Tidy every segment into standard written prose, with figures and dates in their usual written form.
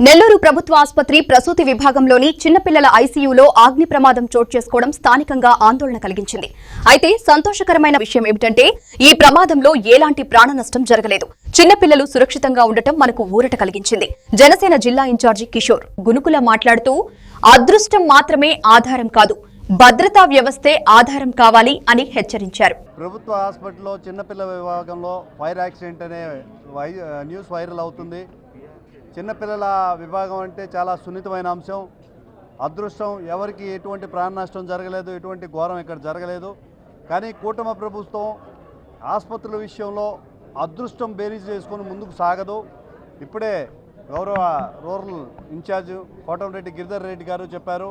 నెల్లూరు ప్రభుత్వ ఆసుపత్రి ప్రసూతి విభాగంలోని చిన్నపిల్లల ఐసీయూలో అగ్ని ప్రమాదం చోటు చేసుకోవడం స్థానికంగా ఆందోళన కలిగించింది. అయితే సంతోషకరమైన విషయం ఏమిటంటే ఈ ప్రమాదంలో ఎలాంటి ప్రాణ నష్టం జరగలేదు. చిన్నపిల్లలు సురక్షితంగా ఉండటం మనకు ఊరట కలిగించింది. జనసేన జిల్లా ఇన్ఛార్జి కిషోర్ గునుకుల మాట్లాడుతూ అదృష్టం మాత్రమే ఆధారం కాదు, భద్రతా వ్యవస్థే ఆధారం కావాలి అని హెచ్చరించారు. ప్రభుత్వ హాస్పిటల్లో చిన్నపిల్లల విభాగంలో ఫైర్ యాక్సిడెంట్ అనే న్యూస్ వైరల్ అవుతుంది. చిన్నపిల్లల విభాగం అంటే చాలా సున్నితమైన అంశం. అదృష్టం, ఎవరికి ఎటువంటి ప్రాణ నష్టం జరగలేదు, ఎటువంటి ఘోరం ఇక్కడ జరగలేదు. కానీ కూటమి ప్రభుత్వం ఆసుపత్రుల విషయంలో అదృష్టం బేరీజ్ చేసుకొని ముందుకు సాగదు. ఇప్పుడే గౌరవ రూరల్ ఇన్ఛార్జ్ కోటమిరెడ్డి గిరిధర్ రెడ్డి గారు చెప్పారు,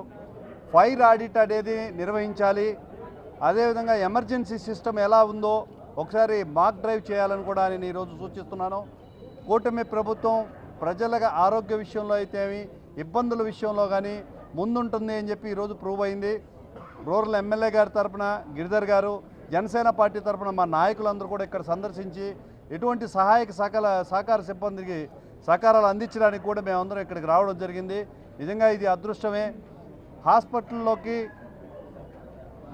ఫైర్ ఆడిట్ అనేది నిర్వహించాలి. అదేవిధంగా ఎమర్జెన్సీ సిస్టమ్ ఎలా ఉందో ఒకసారి మాక్ డ్రైవ్ చేయాలని కూడా నేను ఈరోజు సూచిస్తున్నాను. కూటమి ప్రభుత్వం ప్రజల ఆరోగ్య విషయంలో అయితేమి, ఇబ్బందుల విషయంలో కానీ ముందుంటుంది అని చెప్పి ఈరోజు ప్రూవ్ అయింది. రూరల్ ఎమ్మెల్యే గారి తరఫున గిరిధర్ గారు, జనసేన పార్టీ తరఫున మా నాయకులందరూ కూడా ఇక్కడ సందర్శించి ఎటువంటి సహకార సిబ్బందికి సహకారాలు అందించడానికి కూడా మేమందరం ఇక్కడికి రావడం జరిగింది. నిజంగా ఇది అదృష్టమే. హాస్పిటల్లోకి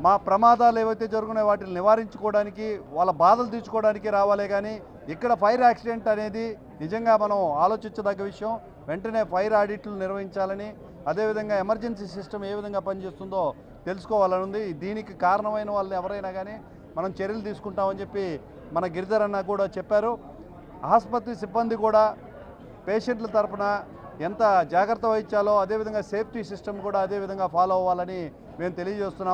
మా ప్రమాదాలు ఏవైతే జరుగుతున్నాయో వాటిని నివారించుకోవడానికి, వాళ్ళ బాధలు తీర్చుకోవడానికి రావాలే కానీ ఇక్కడ ఫైర్ యాక్సిడెంట్ అనేది నిజంగా మనం ఆలోచించదగ్గ విషయం. వెంటనే ఫైర్ ఆడిట్లు నిర్వహించాలని, అదేవిధంగా ఎమర్జెన్సీ సిస్టమ్ ఏ విధంగా పనిచేస్తుందో తెలుసుకోవాలని ఉంది. దీనికి కారణమైన వాళ్ళని ఎవరైనా కానీ మనం చర్యలు తీసుకుంటామని చెప్పి మన గిరిధర్ అన్న కూడా చెప్పారు. ఆసుపత్రి సిబ్బంది కూడా పేషెంట్ల తరఫున ఎంత జాగ్రత్త వహించాలో అదేవిధంగా సేఫ్టీ సిస్టమ్ కూడా అదేవిధంగా ఫాలో అవ్వాలని మేము తెలియజేస్తున్నాం.